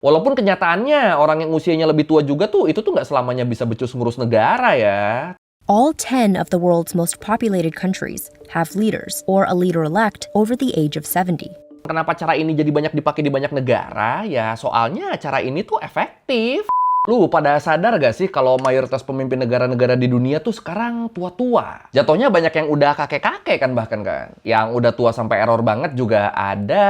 Walaupun kenyataannya orang yang usianya lebih tua juga tuh, itu tuh nggak selamanya bisa becus ngurus negara ya. All 10 of the world's most populated countries have leaders or a leader-elect over the age of 70. Kenapa cara ini jadi banyak dipakai di banyak negara? Ya soalnya cara ini tuh efektif. Lu pada sadar gak sih kalau mayoritas pemimpin negara-negara di dunia tuh sekarang tua-tua? Jatuhnya banyak yang udah kakek-kakek kan bahkan kan. Yang udah tua sampai error banget juga ada.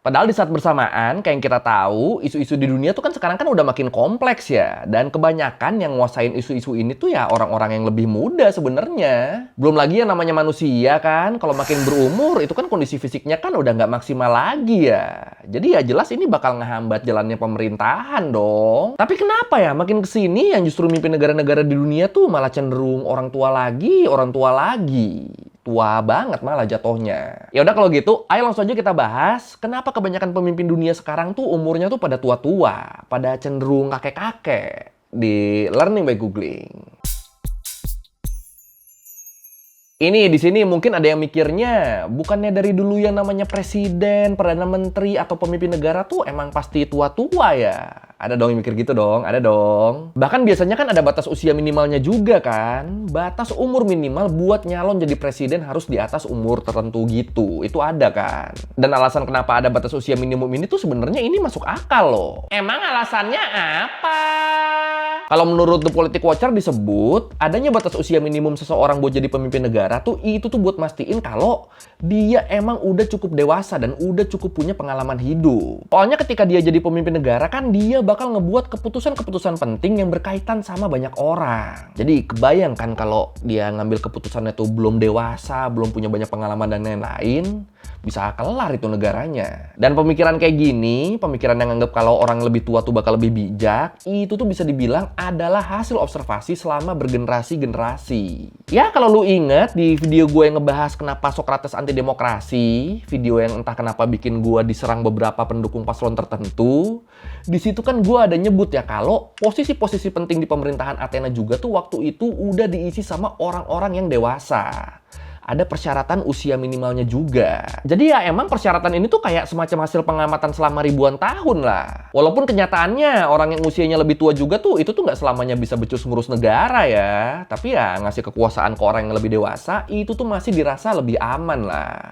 Padahal di saat bersamaan, kayak yang kita tahu, isu-isu di dunia tuh kan sekarang kan udah makin kompleks ya. Dan kebanyakan yang nguasain isu-isu ini tuh ya orang-orang yang lebih muda sebenarnya. Belum lagi yang namanya manusia kan, kalau makin berumur itu kan kondisi fisiknya kan udah nggak maksimal lagi ya. Jadi ya jelas ini bakal ngehambat jalannya pemerintahan dong. Tapi kenapa ya makin kesini yang justru mimpin negara-negara di dunia tuh malah cenderung orang tua lagi, orang tua lagi. Tua banget malah jatuhnya. Ya udah kalau gitu, ayo langsung aja kita bahas kenapa kebanyakan pemimpin dunia sekarang tuh umurnya tuh pada tua-tua, pada cenderung kakek-kakek di Learning by Googling. Ini di sini mungkin ada yang mikirnya, bukannya dari dulu yang namanya presiden, perdana menteri atau pemimpin negara tuh emang pasti tua-tua ya? Ada dong yang mikir gitu dong, ada dong. Bahkan biasanya kan ada batas usia minimalnya juga kan? Batas umur minimal buat nyalon jadi presiden harus di atas umur tertentu gitu. Itu ada kan? Dan alasan kenapa ada batas usia minimum ini tuh sebenarnya ini masuk akal loh. Emang alasannya apa? Kalau menurut The Politic Watcher disebut, adanya batas usia minimum seseorang buat jadi pemimpin negara tuh itu tuh buat mastiin kalau dia emang udah cukup dewasa dan udah cukup punya pengalaman hidup. Soalnya ketika dia jadi pemimpin negara kan dia bakal ngebuat keputusan-keputusan penting yang berkaitan sama banyak orang. Jadi kebayangkan kalau dia ngambil keputusannya tuh belum dewasa, belum punya banyak pengalaman dan lain-lain, bisa kelar itu negaranya. Dan pemikiran kayak gini, pemikiran yang anggap kalau orang lebih tua tuh bakal lebih bijak, itu tuh bisa dibilang adalah hasil observasi selama bergenerasi-generasi. Ya kalau lu inget di video gue yang ngebahas kenapa Socrates anti demokrasi, video yang entah kenapa bikin gue diserang beberapa pendukung paslon tertentu, di situ kan gue ada nyebut ya kalau posisi-posisi penting di pemerintahan Athena juga tuh waktu itu udah diisi sama orang-orang yang dewasa. Ada persyaratan usia minimalnya juga. Jadi ya emang persyaratan ini tuh kayak semacam hasil pengamatan selama ribuan tahun lah. Walaupun kenyataannya orang yang usianya lebih tua juga tuh itu tuh nggak selamanya bisa becus ngurus negara ya. Tapi ya ngasih kekuasaan ke orang yang lebih dewasa itu tuh masih dirasa lebih aman lah.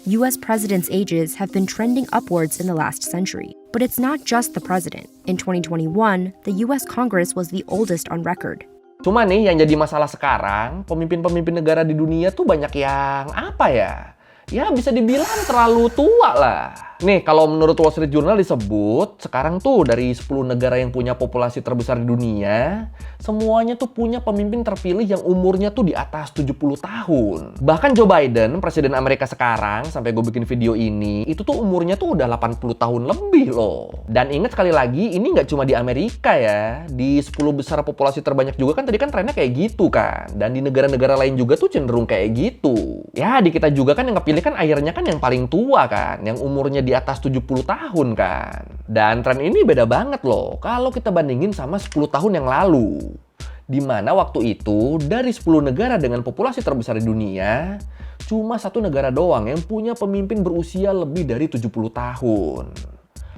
US presidents' ages have been trending upwards in the last century. But it's not just the president. In 2021, the US Congress was the oldest on record. Cuma nih yang jadi masalah sekarang, pemimpin-pemimpin negara di dunia tuh banyak yang apa ya? Ya bisa dibilang terlalu tua lah. Nih kalau menurut Wall Street Journal disebut, sekarang tuh dari 10 negara yang punya populasi terbesar di dunia, semuanya tuh punya pemimpin terpilih yang umurnya tuh di atas 70 tahun. Bahkan Joe Biden, presiden Amerika sekarang, sampai gue bikin video ini, itu tuh umurnya tuh udah 80 tahun lebih loh. Dan ingat sekali lagi, ini nggak cuma di Amerika ya. Di 10 besar populasi terbanyak juga kan tadi kan trennya kayak gitu kan. Dan di negara-negara lain juga tuh cenderung kayak gitu. Ya di kita juga kan yang kepilih kan akhirnya kan yang paling tua kan. Yang umurnya di atas 70 tahun kan. Dan tren ini beda banget loh kalau kita bandingin sama 10 tahun yang lalu. Di mana waktu itu dari 10 negara dengan populasi terbesar di dunia, cuma satu negara doang yang punya pemimpin berusia lebih dari 70 tahun.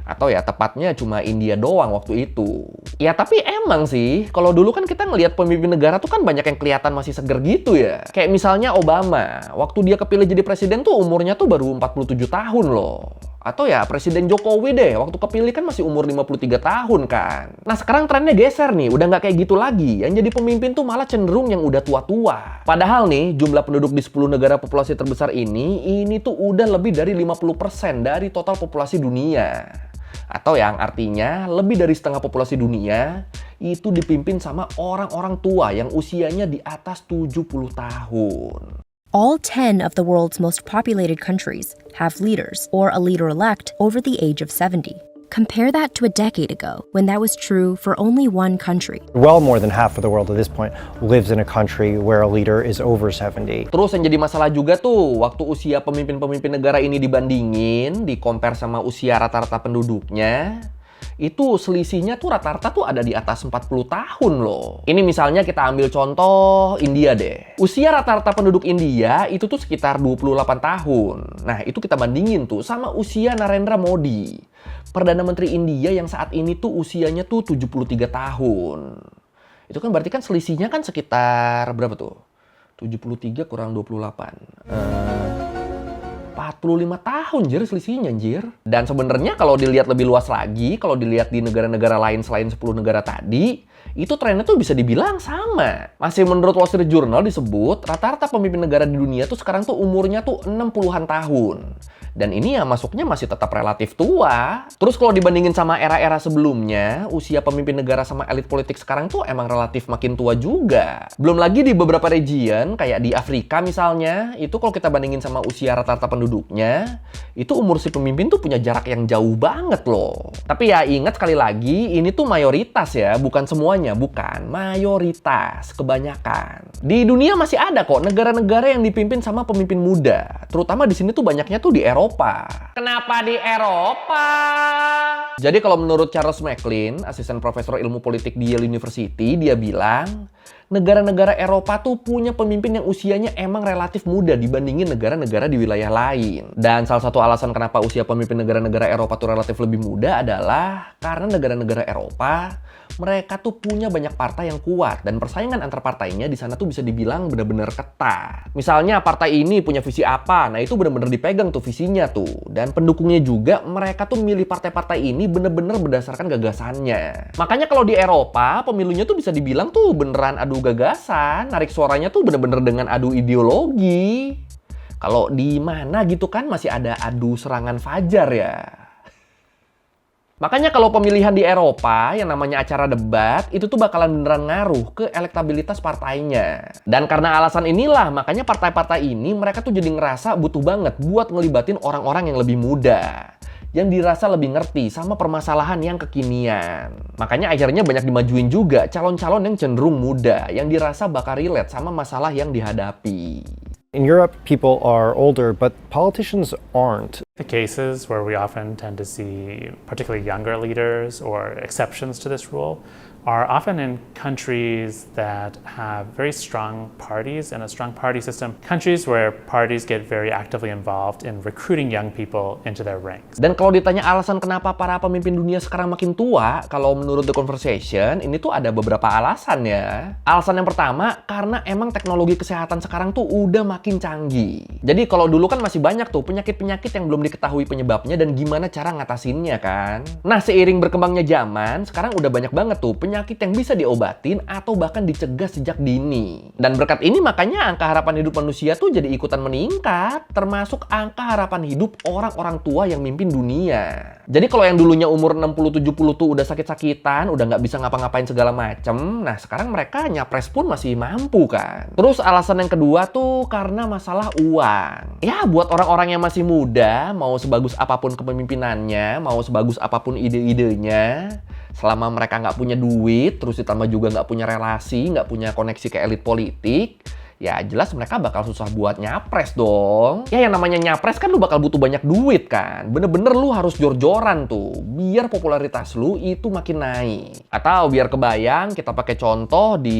Atau ya tepatnya cuma India doang waktu itu. Ya tapi emang sih, kalau dulu kan kita ngelihat pemimpin negara tuh kan banyak yang kelihatan masih seger gitu ya. Kayak misalnya Obama, waktu dia kepilih jadi presiden tuh umurnya tuh baru 47 tahun loh. Atau ya Presiden Jokowi deh, waktu kepilih kan masih umur 53 tahun kan. Nah sekarang trennya geser nih, udah nggak kayak gitu lagi. Yang jadi pemimpin tuh malah cenderung yang udah tua-tua. Padahal nih, jumlah penduduk di 10 negara populasi terbesar ini tuh udah lebih dari 50% dari total populasi dunia. Atau yang artinya lebih dari setengah populasi dunia itu dipimpin sama orang-orang tua yang usianya di atas 70 tahun. All 10 of the world's most populated countries have leaders or a leader-elect over the age of 70. Compare that to a decade ago, when that was true for only one country. Well more than half of the world at this point lives in a country where a leader is over 70. Terus yang jadi masalah juga tuh, waktu usia pemimpin-pemimpin negara ini dibandingin, di-compare sama usia rata-rata penduduknya, itu selisihnya tuh rata-rata tuh ada di atas 40 tahun loh. Ini misalnya kita ambil contoh India deh. Usia rata-rata penduduk India itu tuh sekitar 28 tahun. Nah itu kita bandingin tuh sama usia Narendra Modi. Perdana Menteri India yang saat ini tuh usianya tuh 73 tahun. Itu kan berarti kan selisihnya kan sekitar berapa tuh? 73 kurang 28. 45 tahun jir selisihnya anjir. Dan sebenarnya kalau dilihat lebih luas lagi, kalau dilihat di negara-negara lain selain 10 negara tadi, itu trennya tuh bisa dibilang sama. Masih menurut Wall Street Journal disebut, rata-rata pemimpin negara di dunia tuh sekarang tuh umurnya tuh 60-an tahun. Dan ini ya masuknya masih tetap relatif tua. Terus kalau dibandingin sama era-era sebelumnya, usia pemimpin negara sama elit politik sekarang tuh emang relatif makin tua juga. Belum lagi di beberapa region, kayak di Afrika misalnya, itu kalau kita bandingin sama usia rata-rata penduduknya, itu umur si pemimpin tuh punya jarak yang jauh banget loh. Tapi ya ingat sekali lagi, ini tuh mayoritas ya, bukan semuanya, bukan. Mayoritas, kebanyakan. Di dunia masih ada kok negara-negara yang dipimpin sama pemimpin muda. Terutama di sini tuh banyaknya tuh di Eropa. Kenapa di Eropa? Jadi kalau menurut Charles McLean, asisten profesor ilmu politik di Yale University, dia bilang, negara-negara Eropa tuh punya pemimpin yang usianya emang relatif muda dibandingin negara-negara di wilayah lain. Dan salah satu alasan kenapa usia pemimpin negara-negara Eropa tuh relatif lebih muda adalah karena negara-negara Eropa mereka tuh punya banyak partai yang kuat dan persaingan antar partainya di sana tuh bisa dibilang benar-benar ketat. Misalnya partai ini punya visi apa, nah itu benar-benar dipegang tuh visinya tuh. Dan pendukungnya juga mereka tuh milih partai-partai ini benar-benar berdasarkan gagasannya. Makanya kalau di Eropa pemilunya tuh bisa dibilang tuh beneran adu gagasan, narik suaranya tuh bener-bener dengan adu ideologi. Kalau di mana gitu kan masih ada adu serangan fajar ya. Makanya kalau pemilihan di Eropa yang namanya acara debat itu tuh bakalan beneran ngaruh ke elektabilitas partainya. Dan karena alasan inilah makanya partai-partai ini mereka tuh jadi ngerasa butuh banget buat ngelibatin orang-orang yang lebih muda, yang dirasa lebih ngerti sama permasalahan yang kekinian. Makanya akhirnya banyak dimajuin juga calon-calon yang cenderung muda, yang dirasa bakal relate sama masalah yang dihadapi. In Europe, people are older, but politicians aren't. The cases where we often tend to see particularly younger leaders or exceptions to this rule are often in countries that have very strong parties and a strong party system. Countries where parties get very actively involved in recruiting young people into their ranks. Dan kalau ditanya alasan kenapa para pemimpin dunia sekarang makin tua, kalau menurut The Conversation, ini tuh ada beberapa alasan ya. Alasan yang pertama, karena emang teknologi kesehatan sekarang tuh udah makin canggih. Jadi kalau dulu kan masih banyak tuh penyakit-penyakit yang belum diketahui penyebabnya dan gimana cara ngatasinnya kan. Nah, seiring berkembangnya zaman, sekarang udah banyak banget tuh penyakit yang bisa diobatin atau bahkan dicegah sejak dini. Dan berkat ini makanya angka harapan hidup manusia tuh jadi ikutan meningkat, termasuk angka harapan hidup orang-orang tua yang mimpin dunia. Jadi kalau yang dulunya umur 60-70 tuh udah sakit-sakitan, udah nggak bisa ngapa-ngapain segala macem, nah sekarang mereka nyapres pun masih mampu kan. Terus alasan yang kedua tuh karena masalah uang. Ya buat orang-orang yang masih muda, mau sebagus apapun kepemimpinannya, mau sebagus apapun ide-idenya, selama mereka nggak punya duit, terus ditambah juga nggak punya relasi, nggak punya koneksi ke elit politik, ya jelas mereka bakal susah buat nyapres dong. Ya yang namanya nyapres kan lu bakal butuh banyak duit kan. Bener-bener lu harus jor-joran tuh, biar popularitas lu itu makin naik. Atau biar kebayang, kita pakai contoh di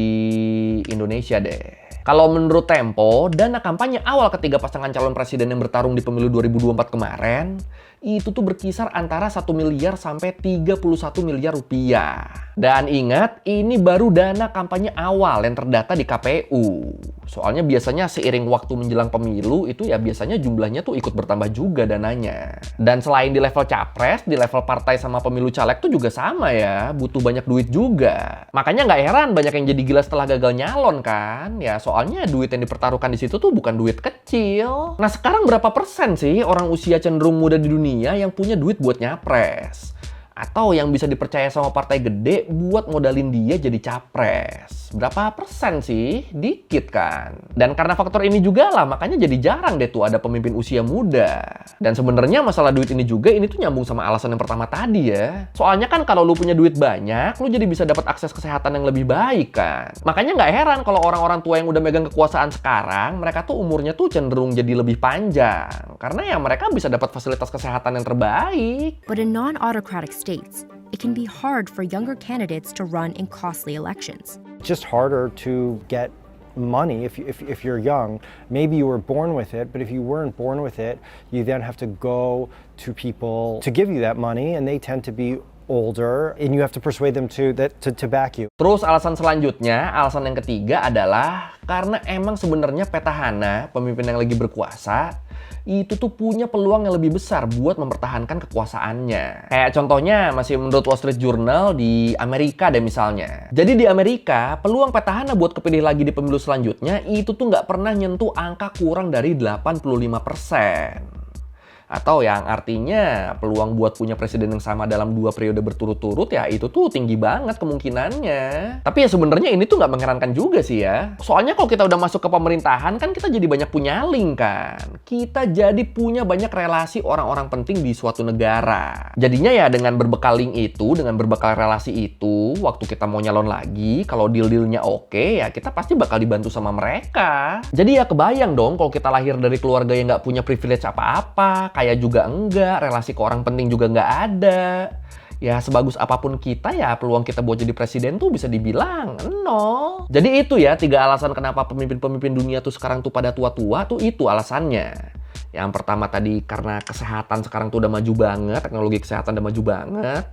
Indonesia deh. Kalau menurut Tempo, dana kampanye awal ketiga pasangan calon presiden yang bertarung di pemilu 2024 kemarin, itu tuh berkisar antara 1 miliar sampai 31 miliar rupiah. Dan ingat, ini baru dana kampanye awal yang terdata di KPU. Soalnya biasanya seiring waktu menjelang pemilu, itu ya biasanya jumlahnya tuh ikut bertambah juga dananya. Dan selain di level capres, di level partai sama pemilu caleg tuh juga sama ya, butuh banyak duit juga. Makanya nggak heran banyak yang jadi gila setelah gagal nyalon kan, ya soalnya duit yang dipertaruhkan di situ tuh bukan duit kecil. Nah sekarang berapa persen sih orang usia cenderung muda di dunia yang punya duit buat nyapres? Atau yang bisa dipercaya sama partai gede buat modalin dia jadi capres? Berapa persen sih? Dikit kan? Dan karena faktor ini juga lah, makanya jadi jarang deh tuh ada pemimpin usia muda. Dan sebenarnya masalah duit ini juga, ini tuh nyambung sama alasan yang pertama tadi ya. Soalnya kan kalau lu punya duit banyak, lu jadi bisa dapat akses kesehatan yang lebih baik kan? Makanya nggak heran kalau orang-orang tua yang udah megang kekuasaan sekarang, mereka tuh umurnya tuh cenderung jadi lebih panjang. Karena ya mereka bisa dapat fasilitas kesehatan yang terbaik. But in non-autocratic states, it can be hard for younger candidates to run in costly elections. Just harder to get money. If you're young, maybe you were born with it, but if you weren't born with it, you then have to go to people to give you that money, and they tend to be older, and you have to persuade them to back you. Terus alasan selanjutnya, alasan yang ketiga adalah karena emang sebenarnya petahana, pemimpin yang lagi berkuasa, itu tuh punya peluang yang lebih besar buat mempertahankan kekuasaannya. Kayak contohnya masih menurut Wall Street Journal di Amerika deh misalnya. Jadi di Amerika, peluang petahana buat kepilih lagi di pemilu selanjutnya itu tuh nggak pernah nyentuh angka kurang dari 85%. Atau yang artinya peluang buat punya presiden yang sama dalam 2 periode berturut-turut ya itu tuh tinggi banget kemungkinannya. Tapi ya sebenarnya ini tuh nggak mengherankan juga sih ya. Soalnya kalau kita udah masuk ke pemerintahan kan kita jadi banyak punya link kan. Kita jadi punya banyak relasi orang-orang penting di suatu negara. Jadinya ya dengan berbekal link itu, dengan berbekal relasi itu, waktu kita mau nyalon lagi, kalau deal-dealnya oke ya kita pasti bakal dibantu sama mereka. Jadi ya kebayang dong kalau kita lahir dari keluarga yang nggak punya privilege apa-apa, kaya juga enggak, relasi ke orang penting juga enggak ada. Ya sebagus apapun kita ya peluang kita buat jadi presiden tuh bisa dibilang nol. Jadi itu ya 3 alasan kenapa pemimpin-pemimpin dunia tuh sekarang tuh pada tua-tua tuh itu alasannya. Yang pertama tadi karena kesehatan sekarang tuh udah maju banget, teknologi kesehatan udah maju banget.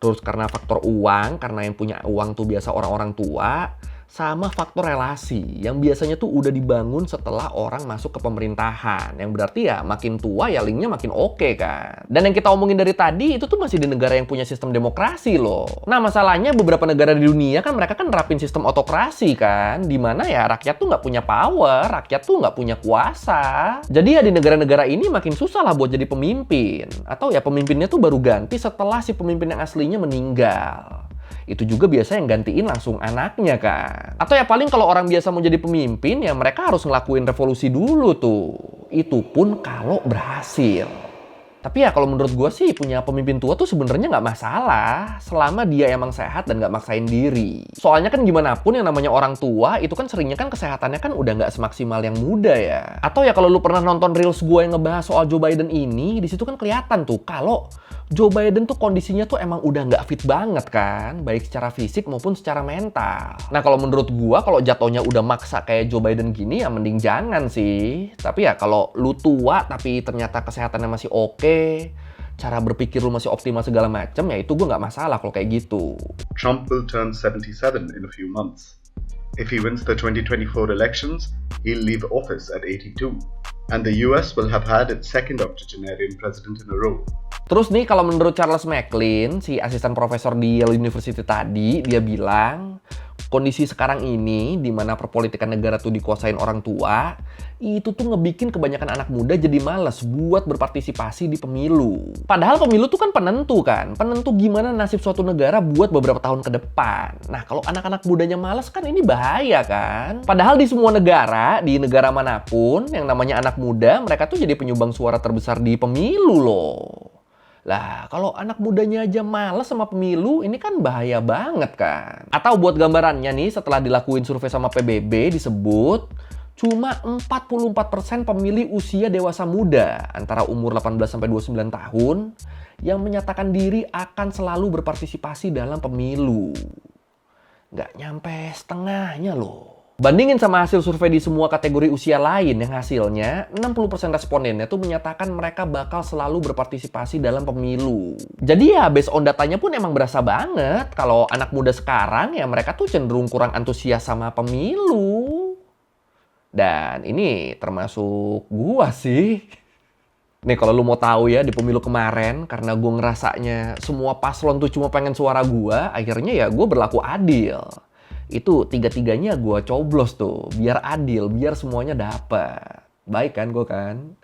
Terus karena faktor uang, karena yang punya uang tuh biasa orang-orang tua. Sama faktor relasi yang biasanya tuh udah dibangun setelah orang masuk ke pemerintahan. Yang berarti ya makin tua ya linknya makin oke kan. Dan yang kita omongin dari tadi itu tuh masih di negara yang punya sistem demokrasi loh. Nah masalahnya beberapa negara di dunia kan mereka kan nerapin sistem autokrasi kan. Dimana ya rakyat tuh nggak punya power, rakyat tuh nggak punya kuasa. Jadi ya di negara-negara ini makin susah lah buat jadi pemimpin. Atau ya pemimpinnya tuh baru ganti setelah si pemimpin yang aslinya meninggal. Itu juga biasa yang gantiin langsung anaknya kan. Atau ya paling kalau orang biasa mau jadi pemimpin ya mereka harus ngelakuin revolusi dulu tuh. Itu pun kalau berhasil. Tapi ya kalau menurut gue sih punya pemimpin tua tuh sebenarnya nggak masalah selama dia emang sehat dan nggak maksain diri. Soalnya kan gimana pun yang namanya orang tua itu kan seringnya kan kesehatannya kan udah nggak semaksimal yang muda ya. Atau ya kalau lu pernah nonton reels gue yang ngebahas soal Joe Biden ini, di situ kan kelihatan tuh kalau Joe Biden tuh kondisinya tuh emang udah nggak fit banget kan, baik secara fisik maupun secara mental. Nah kalau menurut gua kalau jatuhnya udah maksa kayak Joe Biden gini ya mending jangan sih. Tapi ya kalau lu tua tapi ternyata kesehatannya masih oke, cara berpikir lu masih optimal segala macam ya itu gua nggak masalah kalau kayak gitu. Trump will turn 77 in a few months. If he wins the 2024 elections, he'll leave office at 82. And the US will have had its second octogenarian president in a row. Terus nih kalau menurut Charles McLean, si asisten profesor di Yale University tadi, dia bilang kondisi sekarang ini di mana perpolitikan negara tuh dikuasain orang tua, itu tuh ngebikin kebanyakan anak muda jadi malas buat berpartisipasi di pemilu. Padahal pemilu tuh kan penentu gimana nasib suatu negara buat beberapa tahun ke depan. Nah kalau anak-anak mudanya malas kan ini bahaya kan. Padahal di semua negara, di negara manapun yang namanya anak muda, mereka tuh jadi penyumbang suara terbesar di pemilu loh. Lah, kalau anak mudanya aja males sama pemilu, ini kan bahaya banget kan. Atau buat gambarannya nih, setelah dilakuin survei sama PBB disebut, cuma 44% pemilih usia dewasa muda, antara umur 18-29 tahun, yang menyatakan diri akan selalu berpartisipasi dalam pemilu. Nggak nyampe setengahnya loh. Bandingin sama hasil survei di semua kategori usia lain yang hasilnya 60% respondennya tuh menyatakan mereka bakal selalu berpartisipasi dalam pemilu. Jadi ya based on datanya pun emang berasa banget kalau anak muda sekarang ya mereka tuh cenderung kurang antusias sama pemilu. Dan ini termasuk gua sih. Nih kalau lu mau tahu ya di pemilu kemarin karena gua ngerasanya semua paslon tuh cuma pengen suara gua, akhirnya ya gua berlaku adil. Itu 3-3-nya gue coblos tuh, biar adil, biar semuanya dapet. Baik kan gue kan?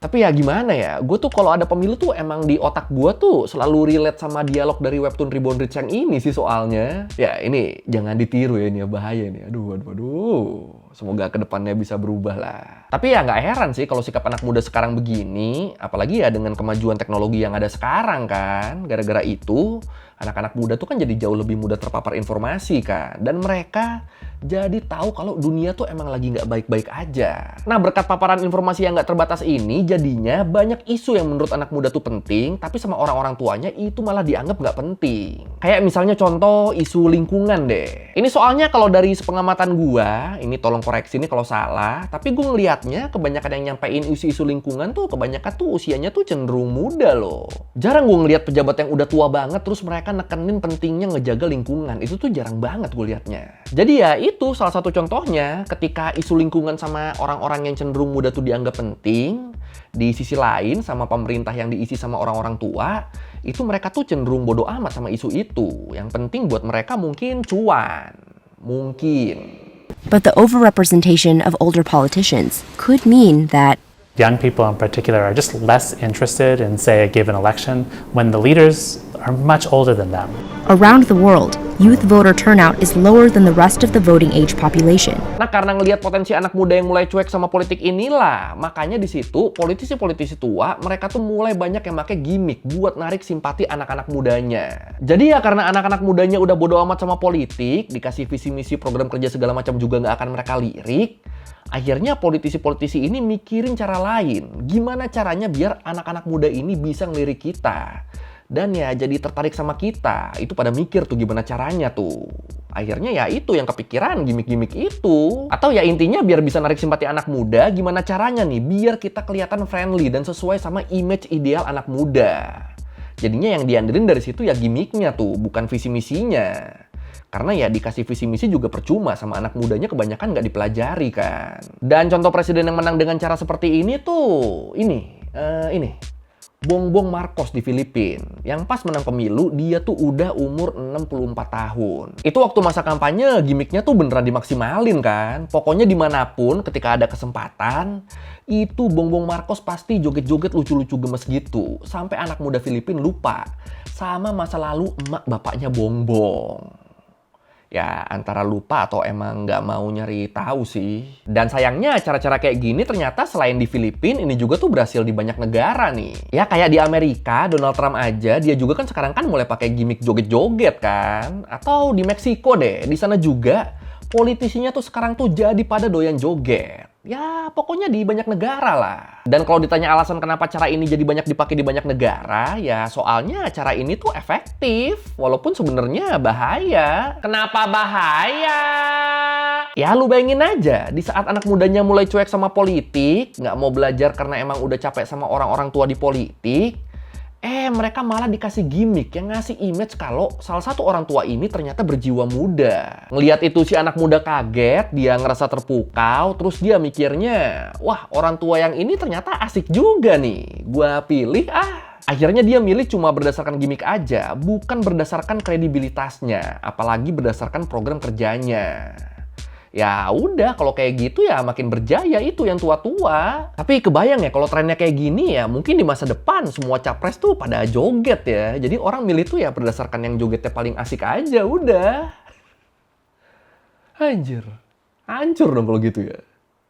Tapi ya gimana ya, gue tuh kalau ada pemilu tuh emang di otak gue tuh selalu relate sama dialog dari webtoon Reborn Rich yang ini sih soalnya. Ya ini jangan ditiru ya, ini ya bahaya nih. Aduh. Semoga kedepannya bisa berubah lah. Tapi ya nggak heran sih kalau sikap anak muda sekarang begini, apalagi ya dengan kemajuan teknologi yang ada sekarang kan. Gara-gara itu, anak-anak muda tuh kan jadi jauh lebih mudah terpapar informasi kan. Dan mereka jadi tahu kalau dunia tuh emang lagi nggak baik-baik aja. Nah berkat paparan informasi yang nggak terbatas ini, jadinya banyak isu yang menurut anak muda tuh penting, tapi sama orang-orang tuanya itu malah dianggap nggak penting. Kayak misalnya contoh isu lingkungan deh. Ini soalnya kalau dari sepengamatan gua, ini tolong koreksi nih kalau salah, tapi gue ngelihatnya kebanyakan yang nyampein isu-isu lingkungan tuh kebanyakan tuh usianya tuh cenderung muda loh. Jarang gue ngelihat pejabat yang udah tua banget terus mereka nekenin pentingnya ngejaga lingkungan. Itu tuh jarang banget gue liatnya. Jadi ya itu salah satu contohnya ketika isu lingkungan sama orang-orang yang cenderung muda tuh dianggap penting, di sisi lain sama pemerintah yang diisi sama orang-orang tua, itu mereka tuh cenderung bodo amat sama isu itu. Yang penting buat mereka mungkin cuan. Mungkin. But the overrepresentation of older politicians could mean that Young people in particular are just less interested in, say, a given election when the leaders are much older than them. around the world, youth voter turnout is lower than the rest of the voting age population. Nah, karena ngelihat potensi anak muda yang mulai cuek sama politik inilah, makanya di situ politisi-politisi tua mereka tuh mulai banyak yang pakai gimmick buat narik simpati anak-anak mudanya. Jadi ya karena anak-anak mudanya udah bodo amat sama politik, dikasih visi misi program kerja segala macam juga nggak akan mereka lirik. Akhirnya politisi-politisi ini mikirin cara lain. Gimana caranya biar anak-anak muda ini bisa ngelirik kita. Dan ya jadi tertarik sama kita. Itu pada mikir tuh gimana caranya tuh. Akhirnya ya itu yang kepikiran gimmick-gimmick itu. Atau ya intinya biar bisa narik simpati anak muda, gimana caranya nih biar kita kelihatan friendly dan sesuai sama image ideal anak muda. Jadinya yang diandelin dari situ ya gimmicknya tuh, bukan visi misinya. Karena ya dikasih visi misi juga percuma sama anak mudanya kebanyakan nggak dipelajari kan. Dan contoh presiden yang menang dengan cara seperti ini tuh, ini. Bongbong Marcos di Filipina. Yang pas menang pemilu, dia tuh udah umur 64 tahun. Itu waktu masa kampanye, gimmicknya tuh beneran dimaksimalin kan. Pokoknya dimanapun ketika ada kesempatan, itu Bongbong Marcos pasti joget-joget lucu-lucu gemes gitu. Sampai anak muda Filipina lupa sama masa lalu emak bapaknya Bongbong. Ya antara lupa atau emang nggak mau nyari tahu sih. Dan sayangnya cara-cara kayak gini ternyata selain di Filipina ini juga tuh berhasil di banyak negara nih. Ya kayak di Amerika, Donald Trump aja dia juga kan sekarang kan mulai pakai gimmick joget-joget kan. Atau di Meksiko deh, di sana juga politisinya tuh sekarang tuh jadi pada doyan joget. Ya pokoknya di banyak negara lah. Dan kalau ditanya alasan kenapa cara ini jadi banyak dipakai di banyak negara, ya soalnya cara ini tuh efektif. Walaupun sebenarnya bahaya. Kenapa bahaya? Ya lu bayangin aja, di saat anak mudanya mulai cuek sama politik, nggak mau belajar karena emang udah capek sama orang-orang tua di politik, mereka malah dikasih gimmick yang ngasih image kalau salah satu orang tua ini ternyata berjiwa muda. Ngelihat itu si anak muda kaget, dia ngerasa terpukau, terus dia mikirnya, wah orang tua yang ini ternyata asik juga nih, gua pilih ah. Akhirnya dia milih cuma berdasarkan gimmick aja, bukan berdasarkan kredibilitasnya, apalagi berdasarkan program kerjanya. Ya udah, kalau kayak gitu ya makin berjaya itu yang tua-tua. Tapi kebayang ya kalau trennya kayak gini ya mungkin di masa depan semua capres tuh pada joget ya. Jadi orang milih tuh ya berdasarkan yang jogetnya paling asik aja udah. Anjir, hancur dong kalau gitu ya.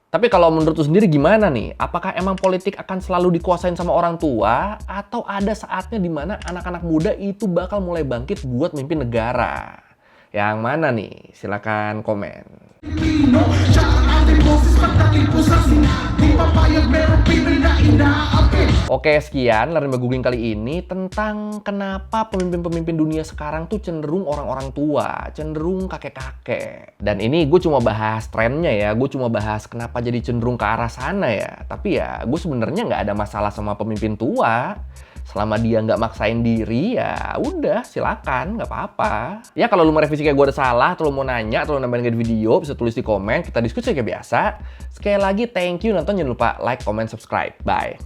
Tapi kalau menurut lu sendiri gimana nih? Apakah emang politik akan selalu dikuasain sama orang tua? Atau ada saatnya dimana anak-anak muda itu bakal mulai bangkit buat mimpin negara? Yang mana nih? Silakan komen. Oke, sekian Lerba Googling kali ini tentang kenapa pemimpin-pemimpin dunia sekarang tuh cenderung orang-orang tua, cenderung kakek-kakek. Dan ini gue cuma bahas trennya ya, gue cuma bahas kenapa jadi cenderung ke arah sana ya. Tapi ya gue sebenarnya nggak ada masalah sama pemimpin tua. Selama dia nggak maksain diri, ya udah silakan, nggak apa-apa. Ya kalau lu mau revisi kayak gue ada salah, atau lu mau nanya, atau lu nambahin ke video, bisa tulis di komen, kita diskusi kayak biasa. Sekali lagi, thank you nonton, jangan lupa like, comment, subscribe. Bye.